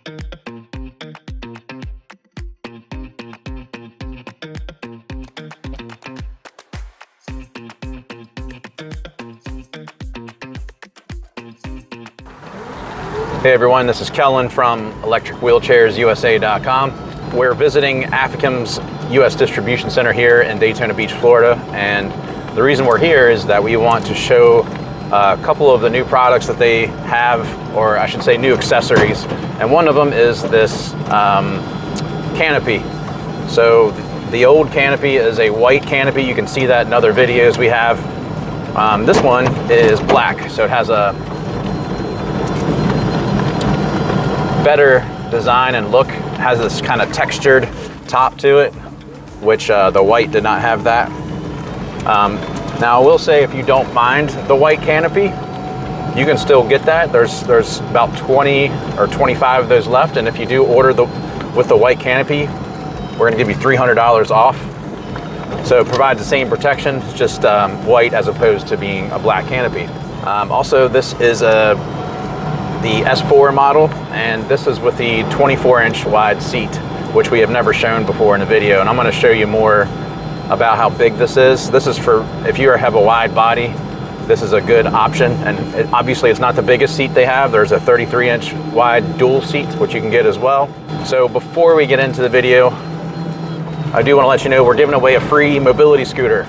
Hey everyone, this is Kellen from electricwheelchairsusa.com. We're visiting Afikim's US distribution center here in Daytona Beach, Florida, and the reason we're here is that we want to show a couple of the new products that they have, or I should say new accessories, and one of them is this Canopy. So the old Canopy is a white Canopy. You can see that in other videos we have. This one is black, so it has a better design and look. It has this kind of textured top to it, which the white did not have that. Now I will say, if you don't mind the white Canopy, you can still get that. There's about 20 or 25 of those left, and if you do order with the white Canopy, we're going to give you $300 off. So it provides the same protection, it's just white as opposed to being a black Canopy. Also, this is the S4 model, and this is with the 24-inch wide seat, which we have never shown before in a video, and I'm going to show you more about how big this is. This is for if you have a wide body, this is a good option, and obviously it's not the biggest seat they have. There's a 33-inch wide dual seat, which you can get as well. So before we get into the video, I do want to let you know we're giving away a free mobility scooter,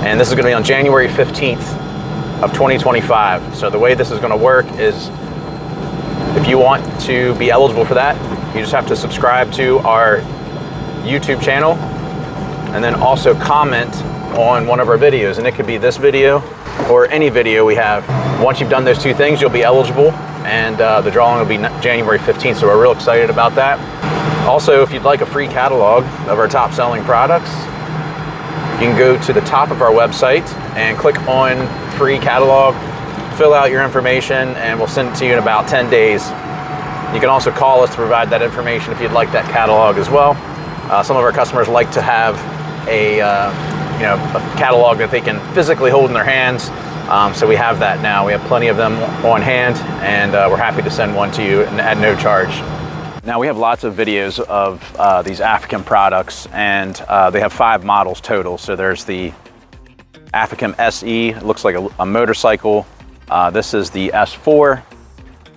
and this is going to be on January 15th. Of 2025. So the way this is going to work is, if you want to be eligible for that, you just have to subscribe to our YouTube channel and then also comment on one of our videos, and it could be this video or any video we have. Once you've done those two things, you'll be eligible, and the drawing will be January 15th, so we're real excited about that. Also, if you'd like a free catalog of our top selling products, you can go to the top of our website and click on free catalog, fill out your information, and we'll send it to you in about 10 days. You can also call us to provide that information if you'd like that catalog as well. Some of our customers like to have a catalog that they can physically hold in their hands, so we have that now. We have plenty of them on hand, and we're happy to send one to you at no charge. Now, we have lots of videos of these Afikim products, and they have 5 models total. So there's the Afikim SE, it looks like a motorcycle. This is the S4.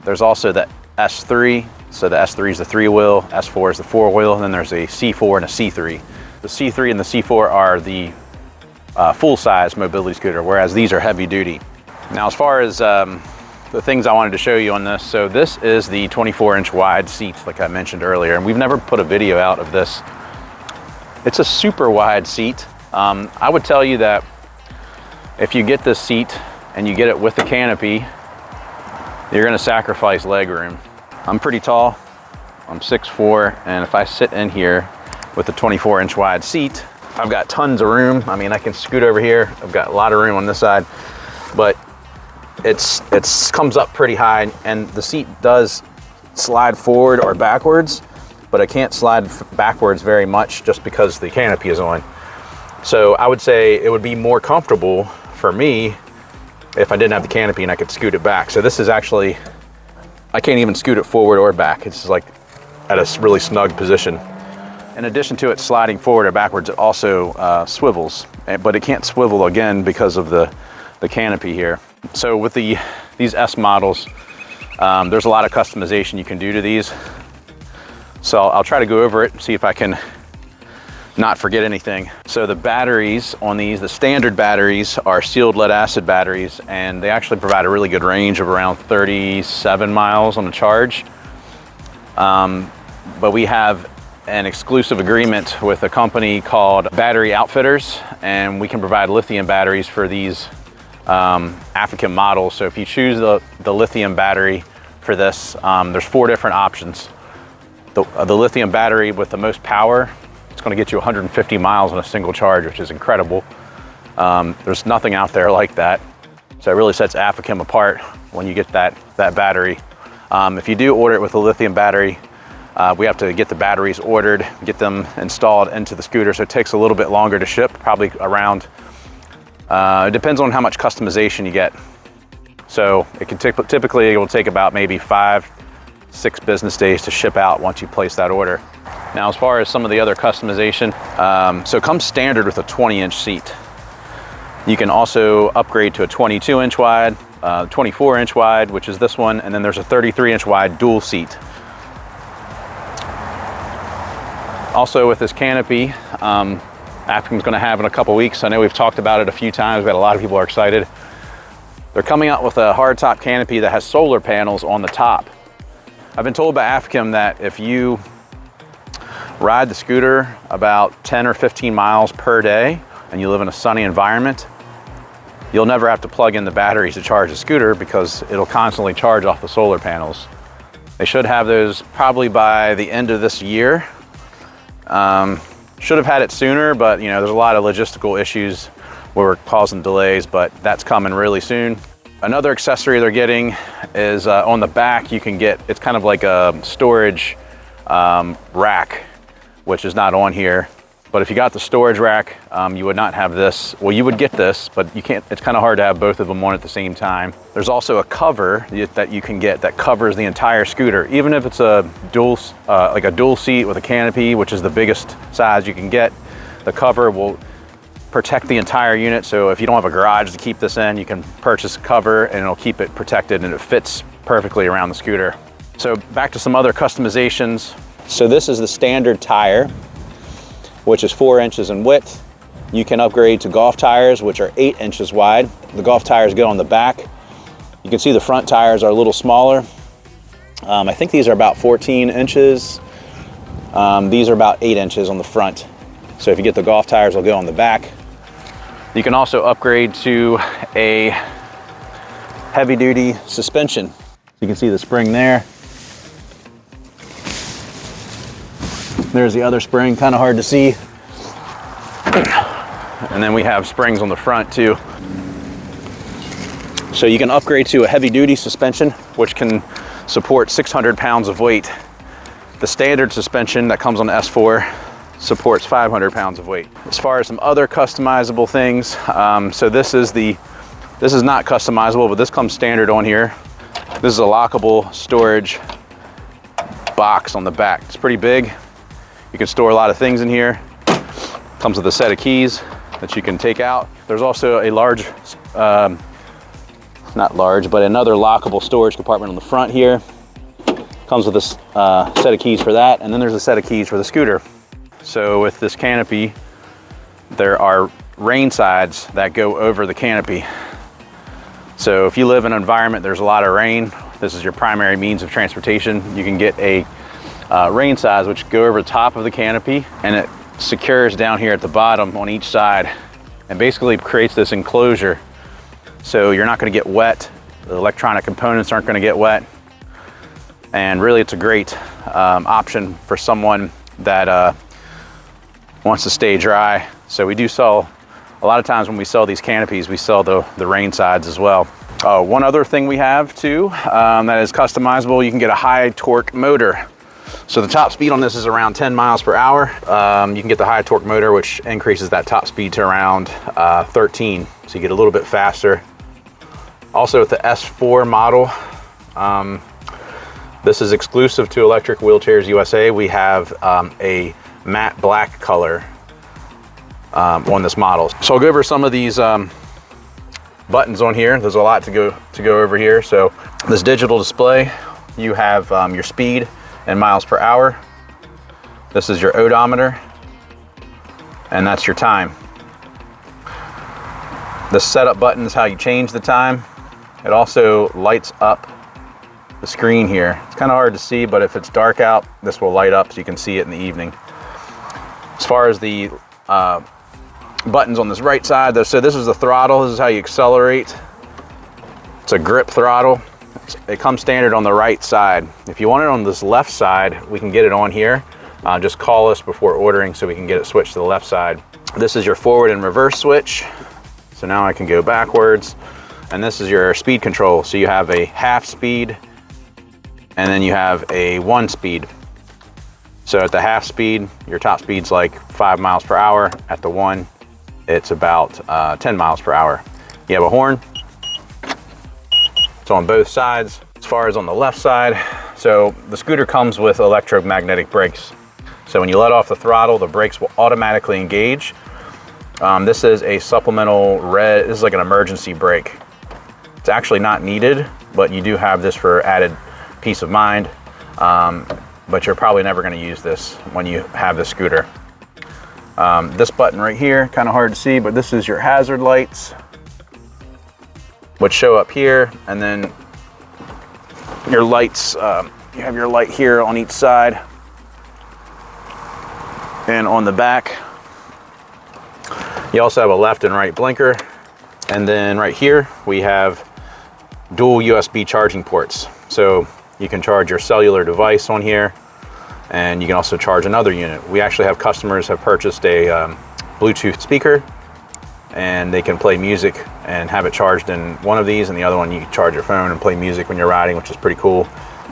There's also the S3. So the S3 is the 3-wheel, S4 is the 4-wheel, and then there's a C4 and a C3. The C3 and the C4 are the full-size mobility scooter, whereas these are heavy duty. Now, as far as the things I wanted to show you on this, so this is the 24-inch wide seat, like I mentioned earlier, and we've never put a video out of this. It's a super wide seat. I would tell you that if you get this seat and you get it with the Canopy, you're going to sacrifice leg room. I'm pretty tall, I'm 6'4", and if I sit in here with the 24-inch wide seat, I've got tons of room. I mean, I can scoot over here. I've got a lot of room on this side, but it comes up pretty high, and the seat does slide forward or backwards, but I can't slide backwards very much just because the Canopy is on. So I would say it would be more comfortable for me if I didn't have the Canopy and I could scoot it back. So this is actually, I can't even scoot it forward or back. It's like at a really snug position. In addition to it sliding forward or backwards, it also swivels, but it can't swivel again because of the Canopy here. So with these S models, there's a lot of customization you can do to these. So I'll try to go over it and see if I can not forget anything. So the batteries on these, the standard batteries, are sealed lead acid batteries, and they actually provide a really good range of around 37 miles on the charge. But we have an exclusive agreement with a company called Battery Outfitters, and we can provide lithium batteries for these Afikim models. So if you choose the lithium battery for this, there's 4 different options. The lithium battery with the most power, it's going to get you 150 miles on a single charge, which is incredible. There's nothing out there like that. So it really sets Afikim apart when you get that battery. If you do order it with a lithium battery, we have to get the batteries ordered, get them installed into the scooter. So it takes a little bit longer to ship, probably around, it depends on how much customization you get. So it can typically it will take about maybe 5 6 business days to ship out once you place that order. Now, as far as some of the other customization, so it comes standard with a 20-inch seat. You can also upgrade to a 22-inch wide, 24-inch wide, which is this one, and then there's a 33-inch wide dual seat. Also with this Canopy, Afikim's going to have in a couple weeks. I know we've talked about it a few times, but a lot of people are excited. They're coming out with a hardtop canopy that has solar panels on the top. I've been told by Afikim that if you ride the scooter about 10 or 15 miles per day and you live in a sunny environment, you'll never have to plug in the batteries to charge the scooter because it'll constantly charge off the solar panels. They should have those probably by the end of this year. Should have had it sooner, but you know, there's a lot of logistical issues where we're causing delays, but that's coming really soon. Another accessory they're getting is on the back, you can get, it's kind of like a storage rack, which is not on here. But if you got the storage rack, you would not have this. Well, you would get this, but you can't, it's kind of hard to have both of them on at the same time. There's also a cover that you can get that covers the entire scooter. Even if it's a dual, like a dual seat with a canopy, which is the biggest size you can get, the cover will protect the entire unit. So if you don't have a garage to keep this in, you can purchase a cover and it'll keep it protected and it fits perfectly around the scooter. So back to some other customizations. So this is the standard tire, which is 4 inches in width. You can upgrade to golf tires, which are 8 inches wide. The golf tires go on the back. You can see the front tires are a little smaller. I think these are about 14 inches. These are about 8 inches on the front. So if you get the golf tires, they'll go on the back. You can also upgrade to a heavy duty suspension. You can see the spring there. There's the other spring, kind of hard to see. And then we have springs on the front too. So you can upgrade to a heavy duty suspension, which can support 600 pounds of weight. The standard suspension that comes on the S4 supports 500 pounds of weight. As far as some other customizable things, so this is not customizable, but this comes standard on here. This is a lockable storage box on the back. It's pretty big. You can store a lot of things in here. Comes with a set of keys that you can take out. There's also a large, not large, but another lockable storage compartment on the front here. Comes with a set of keys for that, and then there's a set of keys for the scooter. So with this Canopy, there are rain sides that go over the canopy. So if you live in an environment there's a lot of rain, this is your primary means of transportation, you can get a rain sides which go over the top of the canopy, and it secures down here at the bottom on each side and basically creates this enclosure. So you're not going to get wet, the electronic components aren't going to get wet, and really it's a great option for someone that wants to stay dry. So we do sell, a lot of times when we sell these canopies, we sell the rain sides as well. One other thing we have too that is customizable, you can get a high torque motor. So the top speed on this is around 10 miles per hour. You can get the high torque motor, which increases that top speed to around 13. So you get a little bit faster. Also with the S4 model, this is exclusive to Electric Wheelchairs USA. We have a matte black color on this model. So I'll go over some of these buttons on here. There's a lot to go over here. So this digital display, you have your speed in miles per hour. This is your odometer, and that's your time. The setup button is how you change the time. It also lights up the screen here. It's kind of hard to see, but if it's dark out, this will light up so you can see it in the evening. As far as the buttons on this right side, so this is the throttle. This is how you accelerate. It's a grip throttle. It comes standard on the right side. If you want it on this left side, we can get it on here. Just call us before ordering so we can get it switched to the left side. This is your forward and reverse switch. So now I can go backwards. And this is your speed control. So you have a half speed, and then you have a 1 speed. So at the half speed, your top speed's like 5 miles per hour. At the 1, it's about 10 miles per hour. You have a horn. It's on both sides. As far as on the left side, so the scooter comes with electromagnetic brakes. So when you let off the throttle, the brakes will automatically engage. This is a supplemental red, this is like an emergency brake. It's actually not needed, but you do have this for added peace of mind. But you're probably never going to use this when you have the scooter. This button right here, kind of hard to see, but this is your hazard lights, which show up here, and then your lights, you have your light here on each side and on the back. You also have a left and right blinker, and then right here we have dual USB charging ports. So you can charge your cellular device on here, and you can also charge another unit. We actually have customers have purchased a Bluetooth speaker, and they can play music and have it charged in one of these, and the other one you can charge your phone and play music when you're riding, which is pretty cool.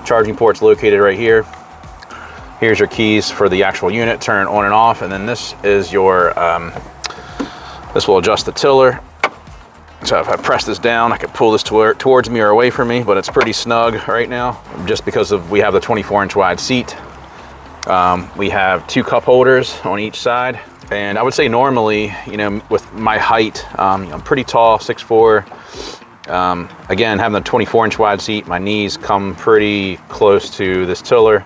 Charging port's located right here. Here's your keys for the actual unit, turn on and off, and then this is your, this will adjust the tiller. So if I press this down, I could pull this towards me or away from me, but it's pretty snug right now, just because we have the 24-inch wide seat. We have 2 cup holders on each side. And I would say normally, you know, with my height, I'm pretty tall, 6'4". Again, having the 24-inch wide seat, my knees come pretty close to this tiller.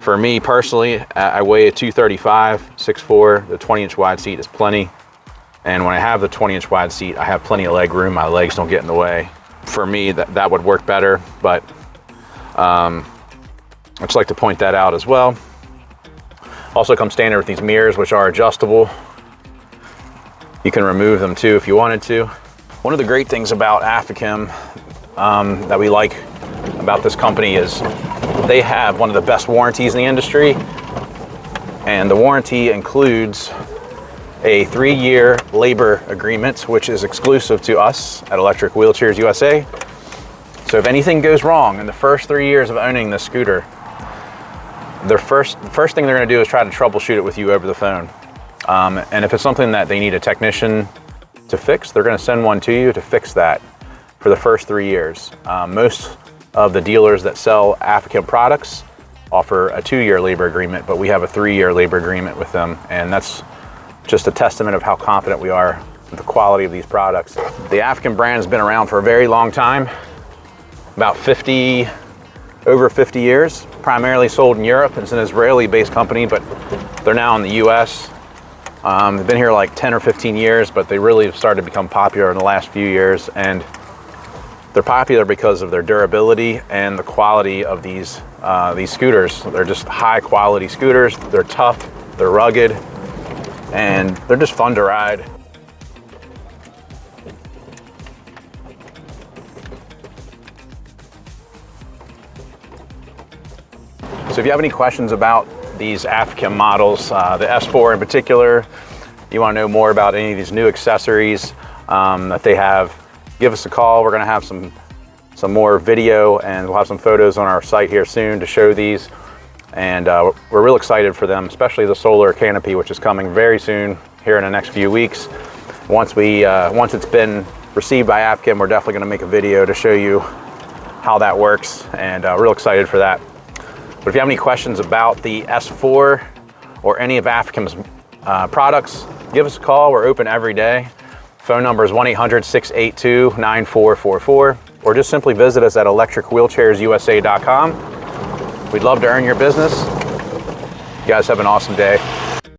For me personally, I weigh a 235, 6'4". The 20-inch wide seat is plenty. And when I have the 20-inch wide seat, I have plenty of leg room. My legs don't get in the way. For me, that would work better, but I'd just like to point that out as well. Also comes standard with these mirrors, which are adjustable. You can remove them too if you wanted to. One of the great things about Afikim that we like about this company is they have one of the best warranties in the industry. And the warranty includes a 3-year labor agreement, which is exclusive to us at Electric Wheelchairs USA. So if anything goes wrong in the first 3 years of owning this scooter, the first thing they're going to do is try to troubleshoot it with you over the phone. And if it's something that they need a technician to fix, they're going to send one to you to fix that for the first 3 years. Most of the dealers that sell Afikim products offer a 2-year labor agreement, but we have a 3-year labor agreement with them, and that's just a testament of how confident we are with the quality of these products. The Afikim brand has been around for a very long time, about over 50 years, primarily sold in Europe. It's an Israeli-based company, but they're now in the US. They've been here like 10 or 15 years, but they really have started to become popular in the last few years. And they're popular because of their durability and the quality of these scooters. They're just high quality scooters. They're tough, they're rugged, and they're just fun to ride. So if you have any questions about these Afikim models, the S4 in particular, you want to know more about any of these new accessories that they have, give us a call. We're going to have some more video, and we'll have some photos on our site here soon to show these. And we're real excited for them, especially the solar canopy, which is coming very soon here in the next few weeks. Once it's been received by Afikim, we're definitely going to make a video to show you how that works, and real excited for that. But if you have any questions about the S4 or any of Afikim's products, give us a call. We're open every day. Phone number is 1-800-682-9444, or just simply visit us at electricwheelchairsusa.com. We'd love to earn your business. You guys have an awesome day.